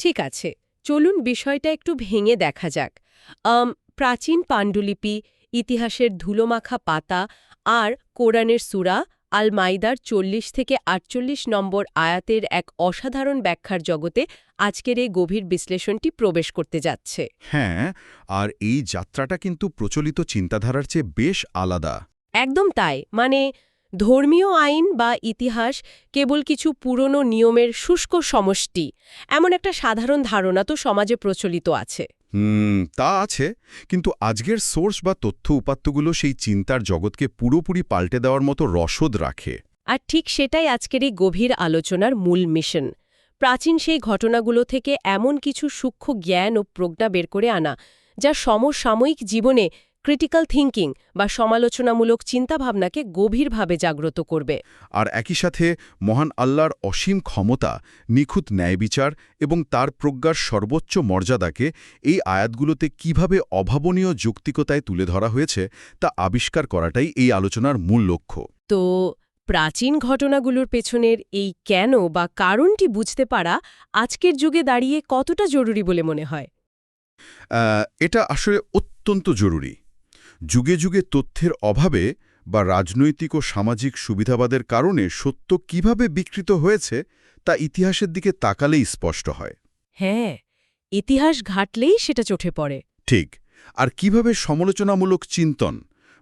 ঠিক আছে, চলুন বিষয়টা একটু ভেঙে দেখা যাক। প্রাচীন পাণ্ডুলিপি, ইতিহাসের ধুলোমাখা পাতা আর কোরআনের সূরা আল মাইদার ৪০ থেকে ৪৮ নম্বর আয়াতের এক অসাধারণ ব্যাখ্যার জগতে আজকের এই গভীর বিশ্লেষণটি প্রবেশ করতে যাচ্ছে। হ্যাঁ, আর এই যাত্রাটা কিন্তু প্রচলিত চিন্তাধারার চেয়ে বেশ আলাদা। একদম তাই, মানে ধর্মীয় আইন বা ইতিহাস কেবল কিছু পুরনো নিয়মের শুষ্ক সমষ্টি, এমন একটা সাধারণ ধারণা তো সমাজে প্রচলিত আছে। তা আছে, কিন্তু আজকের সোর্স বা তথ্য উপাত্তগুলো সেই চিন্তার জগৎকে পুরোপুরি পাল্টে দেওয়ার মতো রসদ রাখে। আর ঠিক সেটাই আজকের এই গভীর আলোচনার মূল মিশন। প্রাচীন সেই ঘটনাগুলো থেকে এমন কিছু সূক্ষ্ম জ্ঞান ও প্রজ্ঞা বের করে আনা, যা সমসাময়িক জীবনে ক্রিটিক্যাল থিঙ্কিং বা সমালোচনামূলক চিন্তাভাবনাকে গভীরভাবে জাগ্রত করবে। আর একই সাথে মহান আল্লাহর অসীম ক্ষমতা, নিখুঁত ন্যায়বিচার এবং তার প্রজ্ঞার সর্বোচ্চ মর্যাদাকে এই আয়াতগুলোতে কিভাবে অভাবনীয় যৌক্তিকতায় তুলে ধরা হয়েছে তা আবিষ্কার করাটাই এই আলোচনার মূল লক্ষ্য। তো প্রাচীন ঘটনাগুলোর পেছনের এই কেন বা কারণটি বুঝতে পারা আজকের যুগে দাঁড়িয়ে কতটা জরুরি বলে মনে হয়? এটা আসলে অত্যন্ত জরুরি। যুগে যুগে তথ্যের অভাবে বা রাজনৈতিক ও সামাজিক সুবিধাবাদের কারণে সত্য কিভাবে বিকৃত হয়েছে তা ইতিহাসের দিকে তাকালেই স্পষ্ট হয়। হ্যাঁ, ইতিহাস ঘাটলেই সেটা চোখে পড়ে। ঠিক। আর কিভাবে সমালোচনামূলক চিন্তন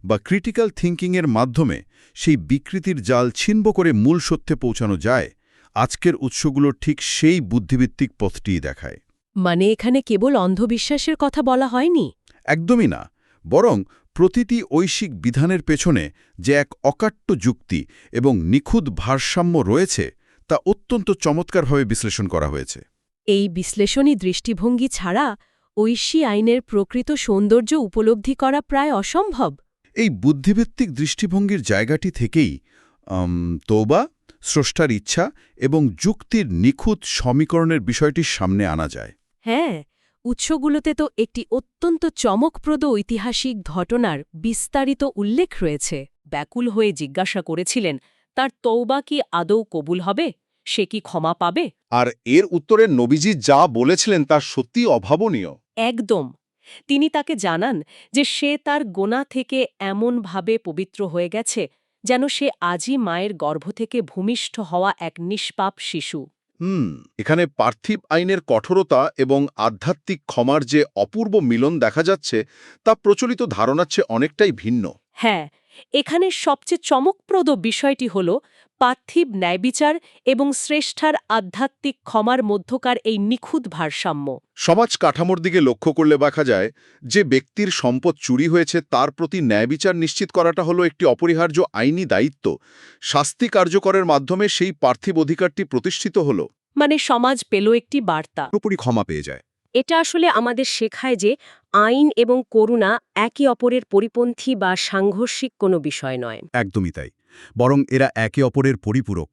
বা ক্রিটিক্যাল থিঙ্কিংয়ের মাধ্যমে সেই বিকৃতির জাল ছিন্ন করে মূল সত্যে পৌঁছানো যায়, আজকের উৎসগুলো ঠিক সেই বুদ্ধিভিত্তিক পথটিই দেখায়। মানে এখানে কেবল অন্ধবিশ্বাসের কথা বলা হয়নি? একদমই না, বরং প্রতিটি ঐশিক বিধানের পেছনে যে এক অকাট্য যুক্তি এবং নিখুঁত ভারসাম্য রয়েছে তা অত্যন্ত চমৎকারভাবে বিশ্লেষণ করা হয়েছে। এই বিশ্লেষণী দৃষ্টিভঙ্গি ছাড়া ঐশী আইনের প্রকৃত সৌন্দর্য উপলব্ধি করা প্রায় অসম্ভব। এই বুদ্ধিভিত্তিক দৃষ্টিভঙ্গির জায়গাটি থেকেই তওবা, স্রষ্টার ইচ্ছা এবং যুক্তির নিখুঁত সমীকরণের বিষয়টির সামনে আনা যায়। হ্যাঁ, উৎসগুলোতে তো একটি অত্যন্ত চমকপ্রদ ঐতিহাসিক ঘটনার বিস্তারিত উল্লেখ রয়েছে। ব্যাকুল হয়ে জিজ্ঞাসা করেছিলেন, তার তওবা কি আদৌ কবুল হবে? সে কি ক্ষমা পাবে? আর এর উত্তরে নবীজি যা বলেছিলেন তা সত্যি অভাবনীয়। একদম। তিনি তাকে জানান যে সে তার গোনা থেকে এমনভাবে পবিত্র হয়ে গেছে যেন সে আজই মায়ের গর্ভ থেকে ভূমিষ্ঠ হওয়া এক নিষ্পাপ শিশু। এখানে পার্থিব আইনের কঠোরতা এবং আধ্যাত্মিক ক্ষমার যে অপূর্ব মিলন দেখা যাচ্ছে তা প্রচলিত ধারণার চেয়ে অনেকটাই ভিন্ন। হ্যাঁ, এখানে সবচেয়ে চমকপ্রদ বিষয়টি হল পার্থিব ন্যায়বিচার এবং শ্রেষ্ঠার আধ্যাত্মিক ক্ষমার মধ্যকার এই নিখুঁত ভারসাম্য। সমাজ কাঠামোর দিকে লক্ষ্য করলে দেখা যায় যে ব্যক্তির সম্পদ চুরি হয়েছে তার প্রতি ন্যায়বিচার নিশ্চিত করাটা হলো একটি অপরিহার্য আইনি দায়িত্ব। শাস্তি কার্যকরের মাধ্যমে সেই পার্থিব অধিকারটি প্রতিষ্ঠিত হল। মানে সমাজ পেল একটি বার্তা, পুরোপুরি ক্ষমা পেয়ে যায়। এটা আসলে আমাদের শেখায় যে আইন এবং করুণা একে অপরের পরিপন্থী বা সাংঘর্ষিক কোনো বিষয় নয়। একদমই তাই, বরং এরা একে অপরের পরিপূরক।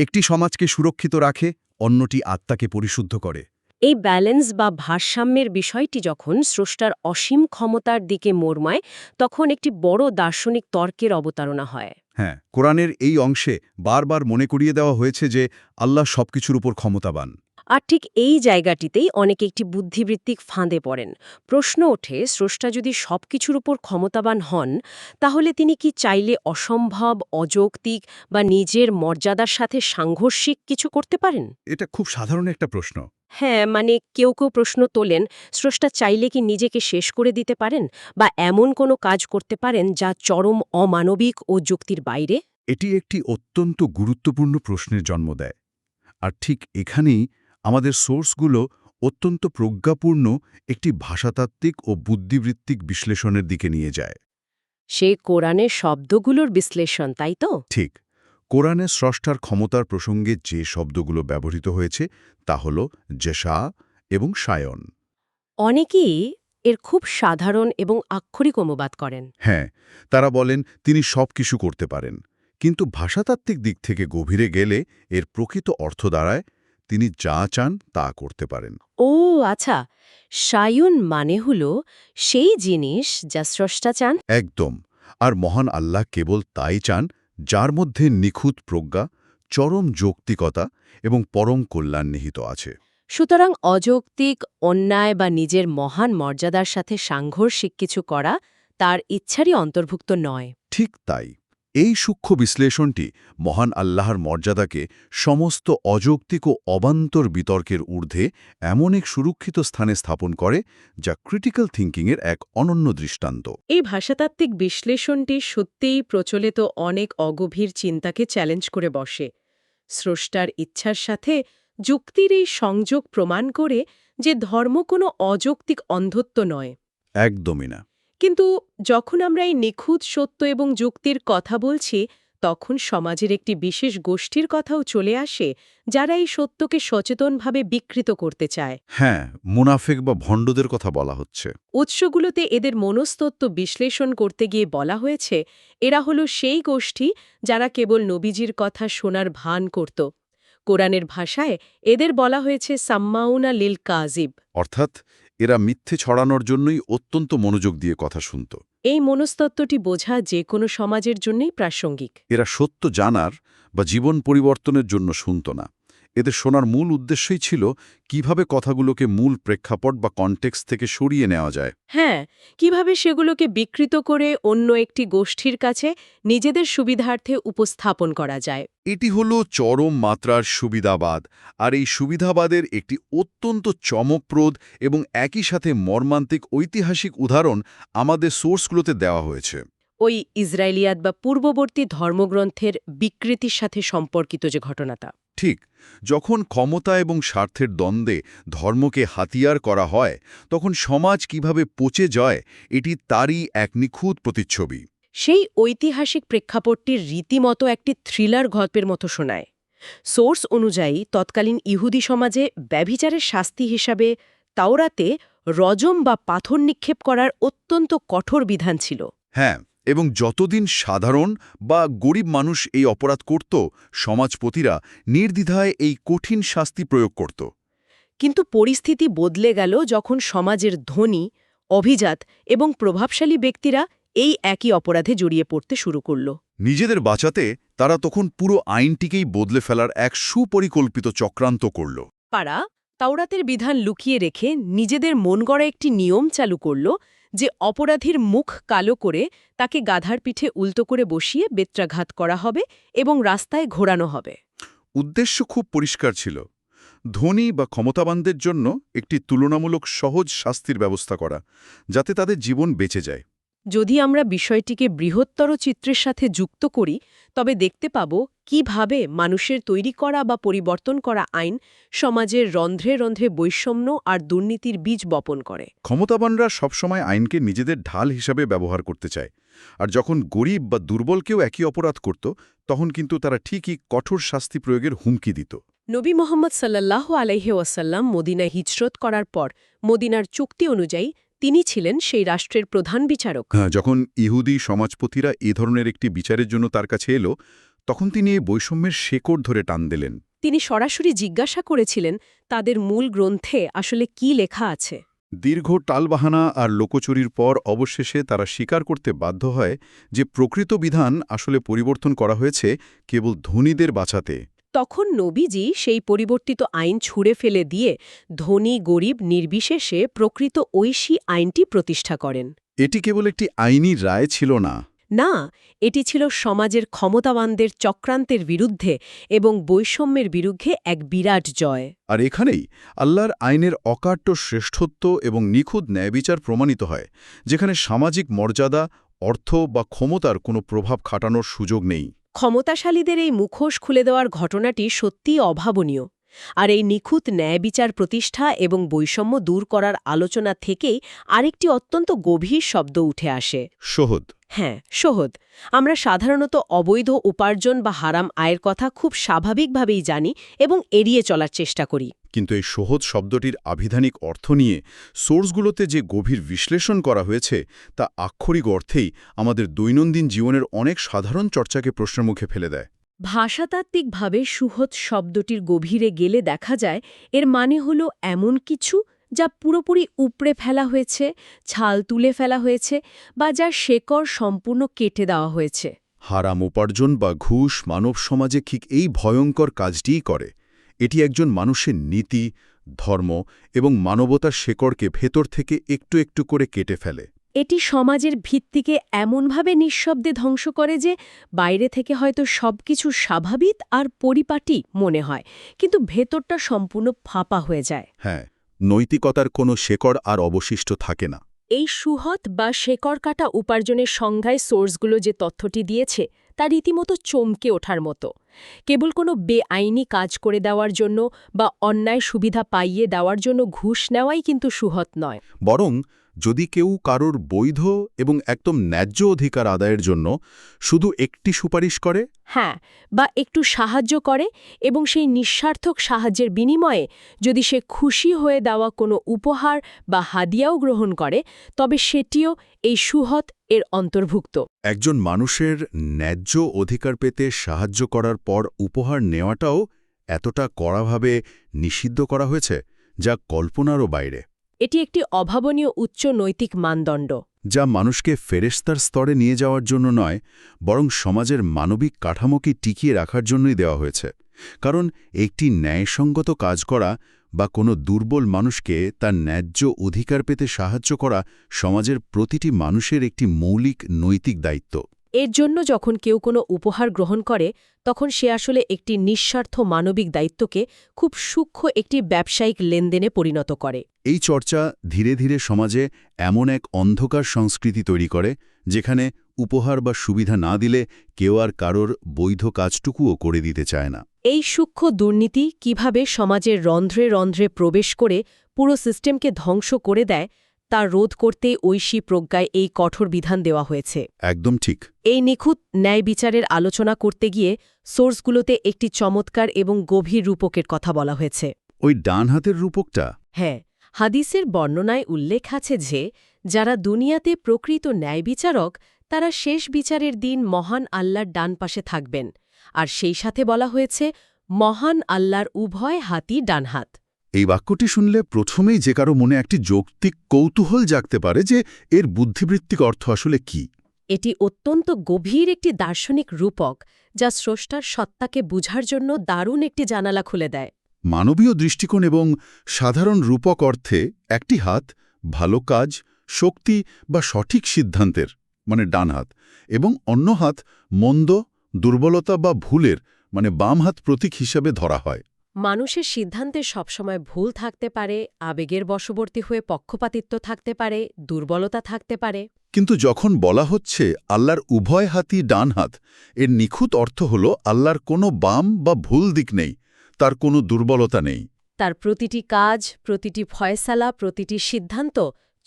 একটি সমাজকে সুরক্ষিত রাখে, অন্যটি আত্মাকে পরিশুদ্ধ করে। এই ব্যালেন্স বা ভারসাম্যের বিষয়টি যখন স্রষ্টার অসীম ক্ষমতার দিকে মোড়মায়, তখন একটি বড় দার্শনিক তর্কের অবতারণা হয়। হ্যাঁ, কোরআনের এই অংশে বারবার মনে করিয়ে দেওয়া হয়েছে যে আল্লাহ সবকিছুর উপর ক্ষমতাবান। আর ঠিক এই জায়গাটিতেই অনেকে একটি বুদ্ধিবৃত্তিক ফাঁদে পড়েন। প্রশ্ন ওঠে, স্রষ্টা যদি সবকিছুর উপর ক্ষমতাবান হন, তাহলে তিনি কি চাইলে অসম্ভব, অযৌক্তিক বা নিজের মর্যাদার সাথে সাংঘর্ষিক কিছু করতে পারেন? এটা খুব সাধারণ একটা প্রশ্ন। হ্যাঁ, মানে কেউ প্রশ্ন তোলেন, স্রষ্টা চাইলে কি নিজেকে শেষ করে দিতে পারেন বা এমন কোনো কাজ করতে পারেন যা চরম অমানবিক ও যুক্তির বাইরে? এটি একটি অত্যন্ত গুরুত্বপূর্ণ প্রশ্নের জন্ম দেয়। আর ঠিক এখানেই আমাদের সোর্সগুলো অত্যন্ত প্রজ্ঞাপূর্ণ একটি ভাষাতাত্ত্বিক ও বুদ্ধিবৃত্তিক বিশ্লেষণের দিকে নিয়ে যায়। সেই কোরআনের শব্দগুলোর বিশ্লেষণ, তাই তো? ঠিক, কোরআনে স্রষ্টার ক্ষমতার প্রসঙ্গে যে শব্দগুলো ব্যবহৃত হয়েছে তা হল জেশা এবং সায়ন। অনেকেই এর খুব সাধারণ এবং আক্ষরিক অনুবাদ করেন। হ্যাঁ, তারা বলেন তিনি সব কিছু করতে পারেন, কিন্তু ভাষাতাত্ত্বিক দিক থেকে গভীরে গেলে এর প্রকৃত অর্থ দাঁড়ায় তিনি যা চান তা করতে পারেন। ও আচ্ছা, সায়ুন মানে হল সেই জিনিস যা স্রষ্টা চান। একদম। আর মহান আল্লাহ কেবল তাই চান যার মধ্যে নিখুঁত প্রজ্ঞা, চরম যৌক্তিকতা এবং পরম কল্যাণ নিহিত আছে। সুতরাং অযৌক্তিক, অন্যায় বা নিজের মহান মর্যাদার সাথে সাংঘর্ষিক কিছু করা তার ইচ্ছারই অন্তর্ভুক্ত নয়। ঠিক তাই। এই সূক্ষ্ম বিশ্লেষণটি মহান আল্লাহর মর্যাদাকে সমস্ত অযৌক্তিক ও অবান্তর বিতর্কের ঊর্ধ্বে এমন এক সুরক্ষিত স্থানে স্থাপন করে যা ক্রিটিক্যাল থিঙ্কিংয়ের এক অনন্য দৃষ্টান্ত। এই ভাষাতাত্ত্বিক বিশ্লেষণটি সত্যিই প্রচলিত অনেক অগভীর চিন্তাকে চ্যালেঞ্জ করে বসে। স্রষ্টার ইচ্ছার সাথে যুক্তির এই সংযোগ প্রমাণ করে যে ধর্ম কোনো অযৌক্তিক অন্ধত্ব নয়। একদমই না। কিন্তু যখন আমরা এই নিখুঁত সত্য এবং যুক্তির কথা বলছি, তখন সমাজের একটি বিশেষ গোষ্ঠীর কথাও চলে আসে যারা এই সত্যকে সচেতনভাবে বিকৃত করতে চায়। হ্যাঁ, মুনাফেক বা ভণ্ডদের কথা বলা হচ্ছে। উৎসগুলোতে এদের মনস্তত্ত্ব বিশ্লেষণ করতে গিয়ে বলা হয়েছে এরা হলো সেই গোষ্ঠী যারা কেবল নবীজির কথা শোনার ভান করত। কোরআনের ভাষায় এদের বলা হয়েছে সাম্মাউনা লিল কাজিব। অর্থাৎ এরা মিথ্যে ছড়ানোর জন্যই অত্যন্ত মনোযোগ দিয়ে কথা শুনত। এই মনস্তত্ত্বটি বোঝা যে কোনো সমাজের জন্যই প্রাসঙ্গিক। এরা সত্য জানার বা জীবন পরিবর্তনের জন্য শুনত না। এদের শোনার মূল উদ্দেশ্যই ছিল কিভাবে কথাগুলোকে মূল প্রেক্ষাপট বা কনটেক্সট থেকে সরিয়ে নেওয়া যায়। হ্যাঁ, কিভাবে সেগুলোকে বিকৃত করে অন্য একটি গোষ্ঠীর কাছে নিজেদের সুবিধার্থে উপস্থাপন করা যায়। এটি হলো চরম মাত্রার সুবিধাবাদ, আর এই সুবিধাবাদের একটি অত্যন্ত চমকপ্রদ এবং একই সাথে মর্মান্তিক ঐতিহাসিক উদাহরণ আমাদের সোর্সগুলোতে দেওয়া হয়েছে। ওই ইসরায়েলিয়াত বা পূর্ববর্তী ধর্মগ্রন্থের বিকৃতির সাথে সম্পর্কিত যে ঘটনাটা। ঠিক, যখন ক্ষমতা এবং স্বার্থের দ্বন্দ্বে ধর্মকে হাতিয়ার করা হয়, তখন সমাজ কিভাবে পচে যায় এটি তারই এক নিখুঁত প্রতিচ্ছবি। সেই ঐতিহাসিক প্রেক্ষাপটটির রীতিমতো একটি থ্রিলার গল্পের মতো শোনায়। সোর্স অনুযায়ী তৎকালীন ইহুদি সমাজে ব্যভিচারের শাস্তি হিসাবে তাওরাতে রজম বা পাথর নিক্ষেপ করার অত্যন্ত কঠোর বিধান ছিল। হ্যাঁ, এবং যতদিন সাধারণ বা গরিব মানুষ এই অপরাধ করত, সমাজপতিরা নির্দ্বিধায় এই কঠিন শাস্তি প্রয়োগ করত। কিন্তু পরিস্থিতি বদলে গেল যখন সমাজের ধনী, অভিজাত এবং প্রভাবশালী ব্যক্তিরা এই একই অপরাধে জড়িয়ে পড়তে শুরু করল। নিজেদের বাঁচাতে তারা তখন পুরো আইনটিকেই বদলে ফেলার এক সুপরিকল্পিত চক্রান্ত করল। পাড়া তাওরাতের বিধান লুকিয়ে রেখে নিজেদের মন গড়া একটি নিয়ম চালু করল যে অপরাধীর মুখ কালো করে তাকে গাধার পিঠে উল্টো করে বসিয়ে বেত্রাঘাত করা হবে এবং রাস্তায় ঘোরানো হবে। উদ্দেশ্য খুব পরিষ্কার ছিল, ধনী বা ক্ষমতাবানদের জন্য একটি তুলনামূলক সহজ শাস্তির ব্যবস্থা করা, যাতে তাদের জীবন বেঁচে যায়। যদি আমরা বিষয়টিকে বৃহত্তর চিত্রের সাথে যুক্ত করি, তবে দেখতে পাব কিভাবে মানুষের তৈরি করা বা পরিবর্তন করা আইন সমাজের রন্ধ্রে রন্ধ্রে বৈষম্য আর দুর্নীতির বীজ বপন করে। ক্ষমতাবানরা সবসময় আইনকে নিজেদের ঢাল হিসাবে ব্যবহার করতে চায়, আর যখন গরিব বা দুর্বল কেউ একই অপরাধ করত, তখন কিন্তু তারা ঠিকই কঠোর শাস্তি প্রয়োগের হুমকি দিত। নবী মোহাম্মদ সাল্লাল্লাহু আলাইহি ওয়াসাল্লাম মদিনায় হিজরত করার পর মদিনার চুক্তি অনুযায়ী তিনি ছিলেন সেই রাষ্ট্রের প্রধান বিচারক। যখন ইহুদি সমাজপতিরা এ ধরনের একটি বিচারের জন্য তার কাছে এলো, তখন তিনি এই বৈষম্যের শেকড় ধরে টান দিলেন। তিনি সরাসরি জিজ্ঞাসা করেছিলেন তাদের মূল গ্রন্থে আসলে কি লেখা আছে। দীর্ঘ টালবাহানা আর লোকচুরির পর অবশেষে তারা স্বীকার করতে বাধ্য হয় যে প্রকৃত বিধান আসলে পরিবর্তন করা হয়েছে কেবল ধনীদের বাঁচাতে। তখন নবীজি সেই পরিবর্তিত আইন ছুঁড়ে ফেলে দিয়ে ধনী গরিব নির্বিশেষে প্রকৃত ঐশী আইনটি প্রতিষ্ঠা করেন। এটি কেবল একটি আইনি রায় ছিল না। না, এটি ছিল সমাজের ক্ষমতাবানদের চক্রান্তের বিরুদ্ধে এবং বৈষম্যের বিরুদ্ধে এক বিরাট জয়। আর এখানেই আল্লাহর আইনের অকাট্য শ্রেষ্ঠত্ব এবং নিখুঁত ন্যায়বিচার প্রমাণিত হয়, যেখানে সামাজিক মর্যাদা, অর্থ বা ক্ষমতার কোনো প্রভাব খাটানোর সুযোগ নেই। ক্ষমতাশালীদের এই মুখোশ খুলে দেওয়ার ঘটনাটি সত্যিই অভাবনীয়। আর এই নিখুঁত ন্যায়বিচার প্রতিষ্ঠা এবং বৈষম্য দূর করার আলোচনা থেকেই আরেকটি অত্যন্ত গভীর শব্দ উঠে আসে, সহদ। হ্যাঁ, সহদ। আমরা সাধারণত অবৈধ উপার্জন বা হারাম আয়ের কথা খুব স্বাভাবিকভাবেই জানি এবং এড়িয়ে চলার চেষ্টা করি। কিন্তু এই সহজ শব্দটির আভিধানিক অর্থ নিয়ে সোর্সগুলোতে যে গভীর বিশ্লেষণ করা হয়েছে, তা আক্ষরিক অর্থেই আমাদের দৈনন্দিন জীবনের অনেক সাধারণ চর্চাকে প্রশ্নের মুখে ফেলে দেয়। ভাষাতাত্ত্বিকভাবে সুহদ শব্দটির গভীরে গেলে দেখা যায় এর মানে হলো এমন কিছু যা পুরোপুরি উপড়ে ফেলা হয়েছে, ছাল তুলে ফেলা হয়েছে বা যার শেকড় সম্পূর্ণ কেটে দেওয়া হয়েছে। হারাম উপার্জন বা ঘুষ মানব সমাজে ঠিক এই ভয়ঙ্কর কাজটিই করে। এটি একজন মানুষের নীতি, ধর্ম এবং মানবতার শেকড়কে ভেতর থেকে একটু একটু করে কেটে ফেলে। এটি সমাজের ভিত্তিকে এমনভাবে নিঃশব্দে ধ্বংস করে যে বাইরে থেকে হয়তো সবকিছু স্বাভাবিক আর পরিপাটি মনে হয়, কিন্তু ভেতরটা সম্পূর্ণ ফাঁপা হয়ে যায়। হ্যাঁ, নৈতিকতার কোনো শেকড় আর অবশিষ্ট থাকে না। এই সুহত বা শেকড় কাটা উপার্জনের সংজ্ঞায় সোর্সগুলো যে তথ্যটি দিয়েছে তা রীতিমতো চমকে ওঠার মতো। কেবল কোনো বেআইনি কাজ করে দেওয়ার জন্য বা অন্যায় সুবিধা পাইয়ে দেওয়ার জন্য ঘুষ নেওয়াই কিন্তু সুহত নয়। বরং যদি কেউ কারোর বৈধ এবং একদম ন্যায্য অধিকার আদায়ের জন্য শুধু একটি সুপারিশ করে, হ্যাঁ, বা একটু সাহায্য করে এবং সেই নিঃস্বার্থক সাহায্যের বিনিময়ে যদি সে খুশি হয়ে দেওয়া কোনো উপহার বা হাদিয়াও গ্রহণ করে, তবে সেটিও এই সুহত এর অন্তর্ভুক্ত। একজন মানুষের ন্যায্য অধিকার পেতে সাহায্য করার পর উপহার নেওয়াটাও এতটা কড়াভাবে নিষিদ্ধ করা হয়েছে, যা কল্পনারও বাইরে। এটি একটি অভাবনীয় উচ্চ নৈতিক মানদণ্ড, যা মানুষকে ফেরেশতার স্তরে নিয়ে যাওয়ার জন্য নয়, বরং সমাজের মানবিক কাঠামোকে টিকিয়ে রাখার জন্যই দেওয়া হয়েছে। কারণ একটি ন্যায়সঙ্গত কাজ করা বা কোনো দুর্বল মানুষকে তার ন্যায্য অধিকার পেতে সাহায্য করা সমাজের প্রতিটি মানুষের একটি মৌলিক নৈতিক দায়িত্ব। এর জন্য যখন কেউ কোনো উপহার গ্রহণ করে, তখন সে আসলে একটি নিঃস্বার্থ মানবিক দায়িত্বকে খুব সূক্ষ্ম একটি ব্যবসায়িক লেনদেনে পরিণত করে। এই চর্চা ধীরে ধীরে সমাজে এমন এক অন্ধকার সংস্কৃতি তৈরি করে, যেখানে উপহার বা সুবিধা না দিলে কেউ আর কারোর বৈধ কাজটুকুও করে দিতে চায় না। এই সূক্ষ্ম দুর্নীতি কিভাবে সমাজের রন্ধ্রে রন্ধ্রে প্রবেশ করে পুরো সিস্টেমকে ধ্বংস করে দেয়, তা রোধ করতে ঐশী প্রজ্ঞায় এই কঠোর বিধান দেওয়া হয়েছে। একদম ঠিক। এই নিখুঁত ন্যায় বিচারের আলোচনা করতে গিয়ে সোর্সগুলোতে একটি চমৎকার এবং গভীর রূপকের কথা বলা হয়েছে। ওই ডান হাতের রূপকটা? হ্যাঁ, হাদিসের বর্ণনায় উল্লেখ আছে যে যারা দুনিয়াতে প্রকৃত ন্যায় বিচারক, তারা শেষ বিচারের দিন মহান আল্লাহর ডান পাশে থাকবেন। আর সেই সাথে বলা হয়েছে মহান আল্লাহর উভয় হাতই ডান হাত। এই বাক্যটি শুনলে প্রথমেই যে কারো মনে একটি যৌক্তিক কৌতূহল জাগতে পারে যে এর বুদ্ধিবৃত্তিক অর্থ আসলে কি। এটি অত্যন্ত গভীর একটি দার্শনিক রূপক, যা স্রষ্টার সত্তাকে বুঝার জন্য দারুণ একটি জানালা খুলে দেয়। মানবীয় দৃষ্টিকোণ এবং সাধারণ রূপক অর্থে একটি হাত ভালো কাজ, শক্তি বা সঠিক সিদ্ধান্তের মানে ডান হাত, এবং অন্য হাত মন্দ, দুর্বলতা বা ভুলের মানে বাম হাত প্রতীক হিসাবে ধরা হয়। মানুষের সিদ্ধান্তে সবসময় ভুল থাকতে পারে, আবেগের বশবর্তী হয়ে পক্ষপাতিত্ব থাকতে পারে, দুর্বলতা থাকতে পারে। কিন্তু যখন বলা হচ্ছে আল্লাহর উভয় হাতই ডান হাত, এর নিখুঁত অর্থ হল আল্লাহর কোনো বাম বা ভুল দিক নেই, তার কোনো দুর্বলতা নেই। তার প্রতিটি কাজ, প্রতিটি ফয়সালা, প্রতিটি সিদ্ধান্ত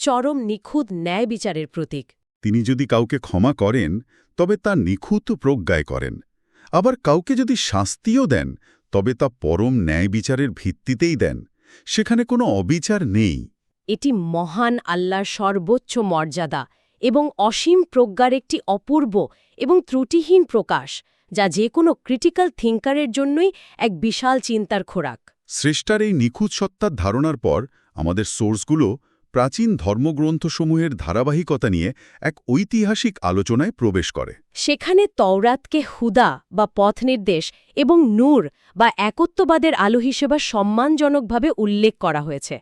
চরম নিখুঁত ন্যায় বিচারের প্রতীক। তিনি যদি কাউকে ক্ষমা করেন, তবে তা নিখুঁত প্রজ্ঞায় করেন। আবার কাউকে যদি শাস্তিও দেন, তবে তা পরম ন্যায় বিচারের ভিত্তিতেই দেন। সেখানে কোনো অবিচার নেই। এটি মহান আল্লাহর সর্বোচ্চ মর্যাদা এবং অসীম প্রজ্ঞার একটি অপূর্ব এবং ত্রুটিহীন প্রকাশ, যা যে কোনো ক্রিটিক্যাল থিঙ্কারের জন্যই এক বিশাল চিন্তার খোরাক। স্রষ্টার এই নিখুঁত সত্তার ধারণার পর আমাদের সোর্সগুলো প্রাচীন ধর্মগ্রন্থসমূহের ধারাবাহিকতা নিয়ে এক ঐতিহাসিক আলোচনায় প্রবেশ করে। সেখানে তওরাতকে হুদা বা পথ নির্দেশ এবং নূর বা একত্ববাদের আলো হিসেবে সম্মানজনকভাবে উল্লেখ করা হয়েছে।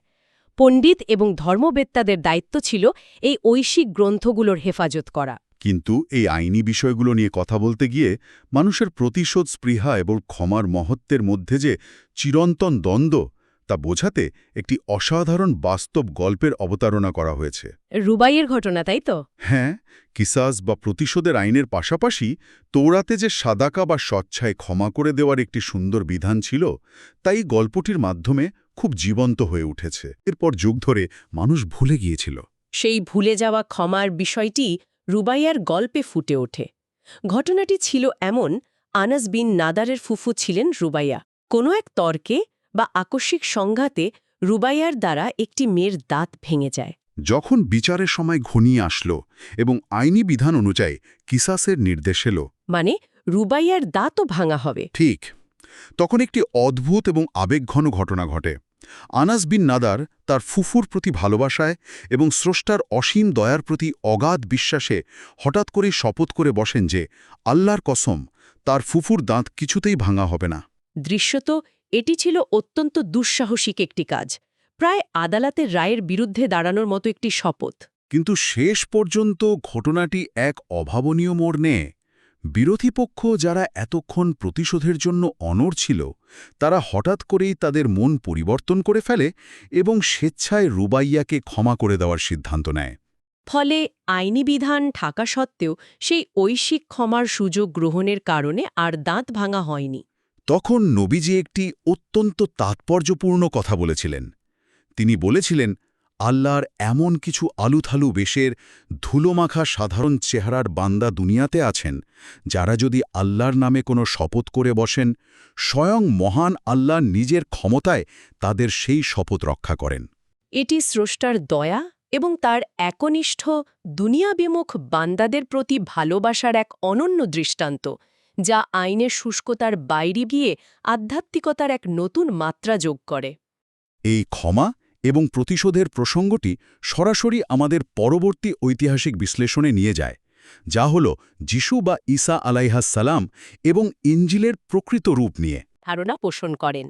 পণ্ডিত এবং ধর্মবেত্তাদের দায়িত্ব ছিল এই ঐশিক গ্রন্থগুলোর হেফাজত করা। কিন্তু এই আইনি বিষয়গুলো নিয়ে কথা বলতে গিয়ে মানুষের প্রতিশোধ স্পৃহা এবং ক্ষমার মহত্বের মধ্যে যে চিরন্তন দ্বন্দ্ব, তা বোঝাতে একটি অসাধারণ বাস্তব গল্পের অবতারণা করা হয়েছে। রুবাইয়ের ঘটনা, তাই তো? হ্যাঁ, কিসাস বা প্রতিশোধের আইনের পাশাপাশি তৌরাতে যে সাদাকা বা স্বচ্ছায় ক্ষমা করে দেওয়ার একটি সুন্দর বিধান ছিল, তাই গল্পটির মাধ্যমে খুব জীবন্ত হয়ে উঠেছে। এরপর যুগ ধরে মানুষ ভুলে গিয়েছিল। সেই ভুলে যাওয়া ক্ষমার বিষয়টি রুবাইয়ার গল্পে ফুটে ওঠে। ঘটনাটি ছিল এমন, আনাস বিন নাদারের ফুফু ছিলেন রুবাইয়া। কোনো এক তর্কে বা আকস্মিক সংঘাতে রুবাইয়ার দ্বারা একটি মেয়ের দাঁত ভেঙে যায়। যখন বিচারের সময় ঘনিয়ে আসলো এবং আইনি বিধান অনুযায়ী কিসাসের নির্দেশ এলো, মানে রুবাইয়ার দাঁতও ভাঙা হবে। ঠিক তখন একটি অদ্ভুত এবং আবেগঘন ঘটনা ঘটে। আনাস বিন নাদার তার ফুফুর প্রতি ভালোবাসায় এবং স্রষ্টার অসীম দয়ার প্রতি অগাধ বিশ্বাসে হঠাৎ করে শপথ করে বসেন যে আল্লাহর কসম, তার ফুফুর দাঁত কিছুতেই ভাঙা হবে না। দৃশ্য তো এটি ছিল অত্যন্ত দুঃসাহসিক একটি কাজ, প্রায় আদালতের রায়ের বিরুদ্ধে দাঁড়ানোর মতো একটি শপথ। কিন্তু শেষ পর্যন্ত ঘটনাটি এক অভাবনীয় মোড় নেয়। বিরোধী পক্ষ যারা এতক্ষণ প্রতিশোধের জন্য অনড় ছিল, তারা হঠাৎ করেই তাদের মন পরিবর্তন করে ফেলে এবং স্বেচ্ছায় রুবাইয়াকে ক্ষমা করে দেওয়ার সিদ্ধান্ত নেয়। ফলে আইনি বিধান থাকা সত্ত্বেও সেই ঐশিক ক্ষমার সুযোগ গ্রহণের কারণে আর দাঁত ভাঙা হয়নি। তখন নবীজি একটি অত্যন্ত তাৎপর্যপূর্ণ কথা বলেছিলেন। তিনি বলেছিলেন, আল্লাহর এমন কিছু আলুথালু বেশের ধুলোমাখা সাধারণ চেহারার বান্দা দুনিয়াতে আছেন, যারা যদি আল্লাহর নামে কোনো শপথ করে বসেন, স্বয়ং মহান আল্লাহ নিজের ক্ষমতায় তাদের সেই শপথ রক্ষা করেন। এটি স্রষ্টার দয়া এবং তার একনিষ্ঠ দুনিয়াবিমুখ বান্দাদের প্রতি ভালোবাসার এক অনন্য দৃষ্টান্ত, যা আইনের শুষ্কতার বাইরে গিয়ে আধ্যাত্মিকতার এক নতুন মাত্রা যোগ করে। এই ক্ষমা এবং প্রতিশোধের প্রসঙ্গটি সরাসরি আমাদের পরবর্তী ঐতিহাসিক বিশ্লেষণে নিয়ে যায়, যা হল যিশু বা ঈসা আলাইহাসসালাম এবং ইঞ্জিলের প্রকৃত রূপ নিয়ে ধারণা পোষণ করেন।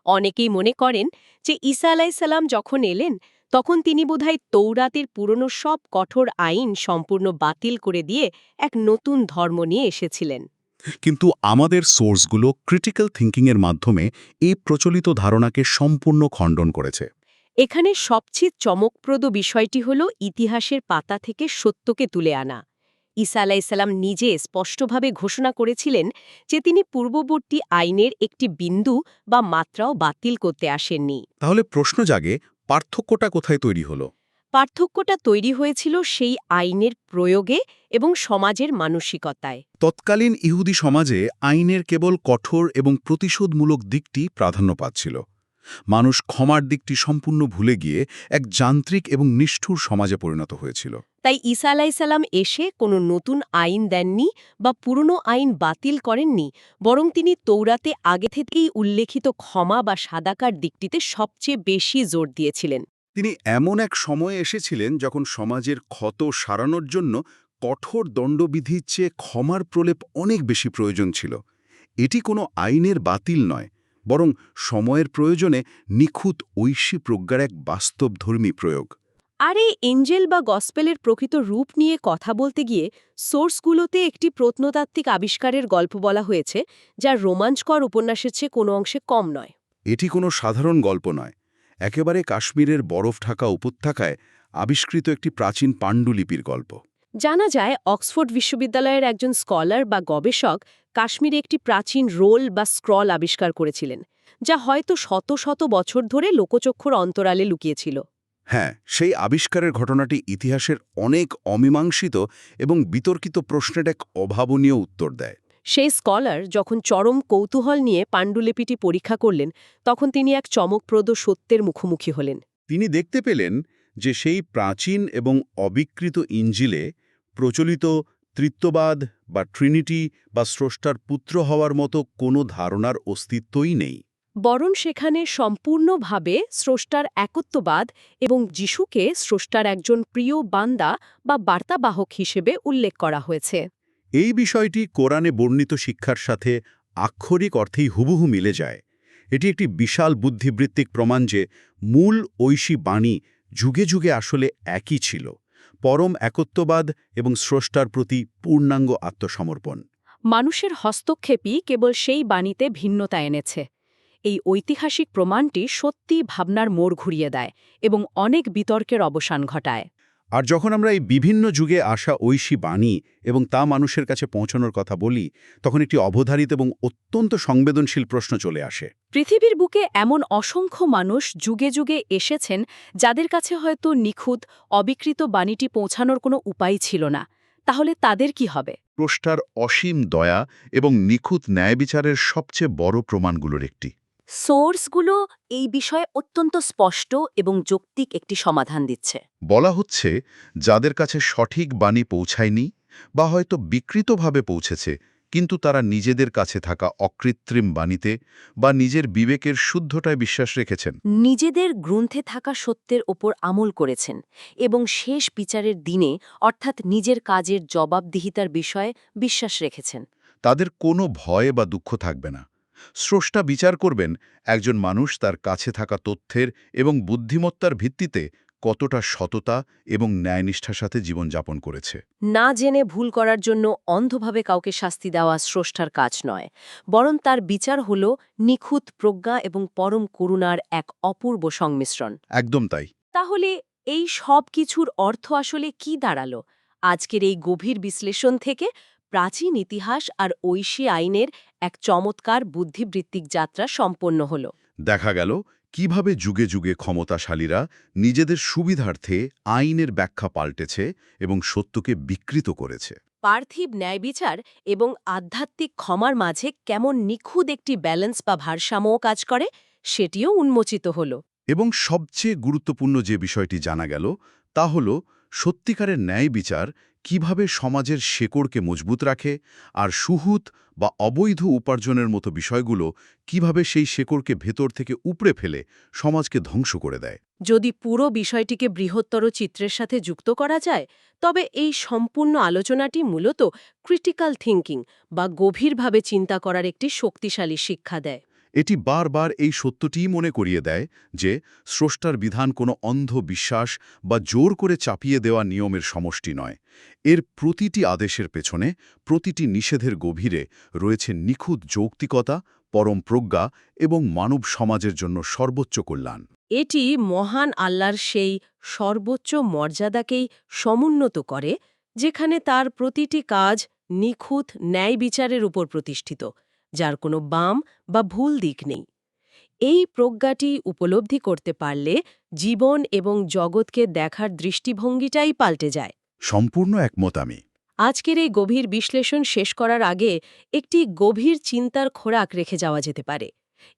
অনেকেই মনে করেন যে ঈসা আলাইসাল্লাম যখন এলেন, তখন তিনি বোধহয় তৌরাতের পুরনো সব কঠোর আইন সম্পূর্ণ বাতিল করে দিয়ে এক নতুন ধর্ম নিয়ে এসেছিলেন। কিন্তু আমাদের সোর্সগুলো ক্রিটিক্যাল থিঙ্কিংয়ের মাধ্যমে এই প্রচলিত ধারণাকে সম্পূর্ণ খণ্ডন করেছে। এখানে সবচেয়ে চমকপ্রদ বিষয়টি হল ইতিহাসের পাতা থেকে সত্যকে তুলে আনা। ঈসা আলাইসাল্লাম নিজে স্পষ্টভাবে ঘোষণা করেছিলেন যে তিনি পূর্ববর্তী আইনের একটি বিন্দু বা মাত্রাও বাতিল করতে আসেননি। তাহলে প্রশ্ন জাগে, পার্থক্যটা কোথায় তৈরি হলো? পার্থক্যটা তৈরি হয়েছিল সেই আইনের প্রয়োগে এবং সমাজের মানসিকতায়। তৎকালীন ইহুদি সমাজে আইনের কেবল কঠোর এবং প্রতিশোধমূলক দিকটি প্রাধান্য পাচ্ছিল। মানুষ ক্ষমার দিকটি সম্পূর্ণ ভুলে গিয়ে এক যান্ত্রিক এবং নিষ্ঠুর সমাজে পরিণত হয়েছিল। তাই ঈসা আলাইসাল্লাম এসে কোনো নতুন আইন দেননি বা পুরনো আইন বাতিল করেননি, বরং তিনি তৌরাতে আগে থেকেই উল্লেখিত ক্ষমা বা সাদাকার দিকটিতে সবচেয়ে বেশি জোর দিয়েছিলেন। তিনি এমন এক সময়ে এসেছিলেন যখন সমাজের ক্ষত সারানোর জন্য কঠোর দণ্ডবিধির চেয়ে ক্ষমার প্রলেপ অনেক বেশি প্রয়োজন ছিল। এটি কোনো আইনের বাতিল নয়, বরং সময়ের প্রয়োজনে নিখুঁত ঐশী প্রজ্ঞার এক বাস্তবধর্মী প্রয়োগ। আর এই এঞ্জেল বা গসপেলের প্রকৃত রূপ নিয়ে কথা বলতে গিয়ে সোর্সগুলোতে একটি প্রত্নতাত্ত্বিক আবিষ্কারের গল্প বলা হয়েছে, যা রোমাঞ্চকর উপন্যাসের চেয়ে কোনো অংশে কম নয়। এটি কোনো সাধারণ গল্প নয়, একেবারে কাশ্মীরের বরফ ঢাকা উপত্যকায় আবিষ্কৃত একটি প্রাচীন পাণ্ডুলিপির গল্প। জানা যায় অক্সফোর্ড বিশ্ববিদ্যালয়ের একজন স্কলার বা গবেষক কাশ্মীরে একটি প্রাচীন রোল বা স্ক্রল আবিষ্কার করেছিলেন, যা হয়তো শত শত বছর ধরে লোকচক্ষুর অন্তরালে লুকিয়েছিল। হ্যাঁ, সেই আবিষ্কারের ঘটনাটি ইতিহাসের অনেক অমীমাংসিত এবং বিতর্কিত প্রশ্নের এক অভাবনীয় উত্তর দেয়। সেই স্কলার যখন চরম কৌতূহল নিয়ে পাণ্ডুলিপিটি পরীক্ষা করলেন, তখন তিনি এক চমকপ্রদ সত্যের মুখোমুখি হলেন। তিনি দেখতে পেলেন যে সেই প্রাচীন এবং অবিকৃত ইঞ্জিলে প্রচলিত ত্রিত্ববাদ বা ট্রিনিটি বা স্রষ্টার পুত্র হওয়ার মতো কোনো ধারণার অস্তিত্বই নেই। বরং সেখানে সম্পূর্ণভাবে স্রষ্টার একত্ববাদ এবং যিশুকে স্রষ্টার একজন প্রিয় বান্দা বা বার্তাবাহক হিসেবে উল্লেখ করা হয়েছে। এই বিষয়টি কোরআনে বর্ণিত শিক্ষার সাথে আক্ষরিক অর্থেই হুবহু মিলে যায়। এটি একটি বিশাল বুদ্ধিবৃত্তিক প্রমাণ যে মূল ঐশী বাণী যুগে যুগে আসলে একই ছিল, পরম একত্ববাদ এবং স্রষ্টার প্রতি পূর্ণাঙ্গ আত্মসমর্পণ। মানুষের হস্তক্ষেপই কেবল সেই বাণীতে ভিন্নতা এনেছে। এই ঐতিহাসিক প্রমাণটি সত্যি ভাবনার মোড় ঘুরিয়ে দেয় এবং অনেক বিতর্কের অবসান ঘটায়। আর যখন আমরা এই বিভিন্ন যুগে আসা ঐশী বাণী এবং তা মানুষের কাছে পৌঁছানোর কথা বলি, তখন একটি অবধারিত এবং অত্যন্ত সংবেদনশীল প্রশ্ন চলে আসে। পৃথিবীর বুকে এমন অসংখ্য মানুষ যুগে যুগে এসেছেন, যাদের কাছে হয়তো নিখুঁত অবিকৃত বাণীটি পৌঁছানোর কোনো উপায় ছিল না। তাহলে তাদের কি হবে? স্রষ্টার অসীম দয়া এবং নিখুঁত ন্যায়বিচারের সবচেয়ে বড় প্রমাণগুলোর একটি। সোর্সগুলো এই বিষয়ে অত্যন্ত স্পষ্ট এবং যৌক্তিক একটি সমাধান দিচ্ছে। বলা হচ্ছে, যাদের কাছে সঠিক বাণী পৌঁছায়নি বা হয়তো বিকৃতভাবে পৌঁছেছে, কিন্তু তারা নিজেদের কাছে থাকা অকৃত্রিম বাণীতে বা নিজের বিবেকের শুদ্ধতায় বিশ্বাস রেখেছেন, নিজেদের গ্রন্থে থাকা সত্যের ওপর আমল করেছেন এবং শেষ বিচারের দিনে অর্থাৎ নিজের কাজের জবাবদিহিতার বিষয়ে বিশ্বাস রেখেছেন। তাদের কোনো ভয় বা দুঃখ থাকবে না। স্রষ্টা বিচার করবেন একজন মানুষ তার কাছে থাকা তথ্যের এবং বুদ্ধিমত্তার ভিত্তিতে কতটা সততা এবং ন্যায়নিষ্ঠার সাথে জীবনযাপন করেছে। না জেনে ভুল করার জন্য অন্ধভাবে কাউকে শাস্তি দেওয়া স্রষ্টার কাজ নয়, বরং তার বিচার হল নিখুঁত প্রজ্ঞা এবং পরম করুণার এক অপূর্ব সংমিশ্রণ। একদম তাই। তাহলে এই সব কিছুর অর্থ আসলে কি দাঁড়ালো? আজকের এই গভীর বিশ্লেষণ থেকে প্রাচীন ইতিহাস আর ঐশী আইনের এক চমৎকার বুদ্ধিবৃত্তিক যাত্রা সম্পন্ন হল। দেখা গেল কিভাবে যুগে যুগে ক্ষমতাশালীরা নিজেদের সুবিধার্থে আইনের ব্যাখ্যা পাল্টেছে এবং সত্যকে বিকৃত করেছে। পার্থিব ন্যায়বিচার এবং আধ্যাত্মিক ক্ষমার মাঝে কেমন নিখুঁত একটি ব্যালেন্স বা ভারসাম্যও কাজ করে, সেটিও উন্মোচিত হল। এবং সবচেয়ে গুরুত্বপূর্ণ যে বিষয়টি জানা গেল তা হল সত্যিকারের ন্যায় বিচার কিভাবে সমাজের শেকড়কে মজবুত রাখে, আর সুহুত বা অবৈধ উপার্জনের মতো বিষয়গুলো কিভাবে সেই শেকড়কে ভেতর থেকে উপড়ে ফেলে সমাজকে ধ্বংস করে দেয়। যদি পুরো বিষয়টিকে বৃহত্তর চিত্রের সাথে যুক্ত করা যায়, তবে এই সম্পূর্ণ আলোচনাটি মূলত ক্রিটিক্যাল থিঙ্কিং বা গভীরভাবে চিন্তা করার একটি শক্তিশালী শিক্ষা দেয়। এটি বারবার এই সত্যটিই মনে করিয়ে দেয় যে স্রষ্টার বিধান কোনো অন্ধ বিশ্বাস বা জোর করে চাপিয়ে দেওয়া নিয়মের সমষ্টি নয়। এর প্রতিটি আদেশের পেছনে, প্রতিটি নিষেধের গভীরে রয়েছে নিখুঁত যৌক্তিকতা, পরম প্রজ্ঞা এবং মানব সমাজের জন্য সর্বোচ্চ কল্যাণ। এটি মহান আল্লাহর সেই সর্বোচ্চ মর্যাদাকেই সমুন্নত করে, যেখানে তার প্রতিটি কাজ নিখুঁত ন্যায় বিচারের উপর প্রতিষ্ঠিত, যার কোনো বাম বা ভুল দিক নেই। এই প্রজ্ঞাটি উপলব্ধি করতে পারলে জীবন এবং জগৎকে দেখার দৃষ্টিভঙ্গিটাই পাল্টে যায়। সম্পূর্ণ একমত আমি। আজকের এই গভীর বিশ্লেষণ শেষ করার আগে একটি গভীর চিন্তার খোরাক রেখে যাওয়া যেতে পারে।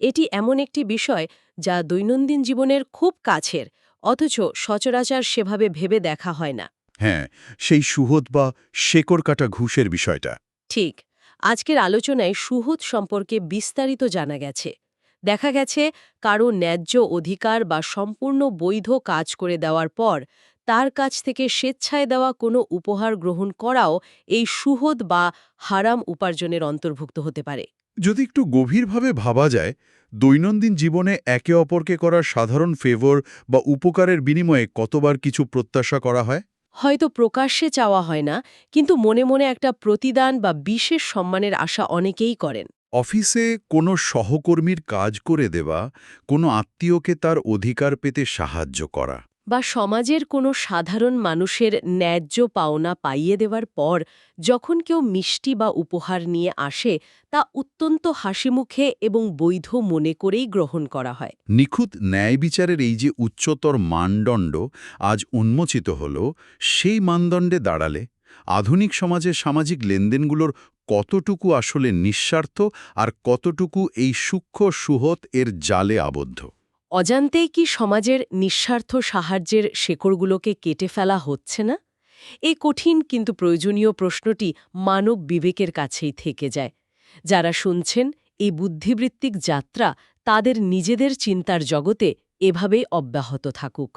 এটি এমন একটি বিষয় যা দৈনন্দিন জীবনের খুব কাছের, অথচ সচরাচর সেভাবে ভেবে দেখা হয় না। হ্যাঁ, সেই সুহদ বা শেকড় কাটা ঘুষের বিষয়টা। ঠিক, আজকের আলোচনায় সুহুদ সম্পর্কে বিস্তারিত জানা গেছে। দেখা গেছে কারো ন্যায্য অধিকার বা সম্পূর্ণ বৈধ কাজ করে দেওয়ার পর তার কাছ থেকে স্বেচ্ছায় দেওয়া কোনো উপহার গ্রহণ করাও এই সুহদ বা হারাম উপার্জনের অন্তর্ভুক্ত হতে পারে। যদি একটু গভীরভাবে ভাবা যায়, দৈনন্দিন জীবনে একে অপরকে করা সাধারণ ফেভর বা উপকারের বিনিময়ে কতবার কিছু প্রত্যাশা করা হয়? হয়তো প্রকাশ্যে চাওয়া হয় না, কিন্তু মনে মনে একটা প্রতিদান বা বিশেষ সম্মানের আশা অনেকেই করেন। অফিসে কোনো সহকর্মীর কাজ করে দেওয়া, কোনো আত্মীয়কে তার অধিকার পেতে সাহায্য করা। বা সমাজের কোনো সাধারণ মানুষের ন্যায্য পাওনা পাইয়ে দেওয়ার পর যখন কেউ মিষ্টি বা উপহার নিয়ে আসে, তা অত্যন্ত হাসিমুখে এবং বৈধ মনে করেই গ্রহণ করা হয়। নিখুঁত ন্যায় বিচারের এই যে উচ্চতর মানদণ্ড আজ উন্মোচিত হল, সেই মানদণ্ডে দাঁড়ালে আধুনিক সমাজে সামাজিক লেনদেনগুলোর কতটুকু আসলে নিঃস্বার্থ আর কতটুকু এই সূক্ষ্ম সুহত এর জালে আবদ্ধ? অজান্তেই কি সমাজের নিঃস্বার্থ সাহায্যের শেকড়গুলোকে কেটে ফেলা হচ্ছে না? এই কঠিন কিন্তু প্রয়োজনীয় প্রশ্নটি মানব বিবেকের কাছেই থেকে যায়। যারা শুনছেন এই বুদ্ধিবৃত্তিক যাত্রা তাদের নিজেদের চিন্তার জগতে এভাবেই অব্যাহত থাকুক।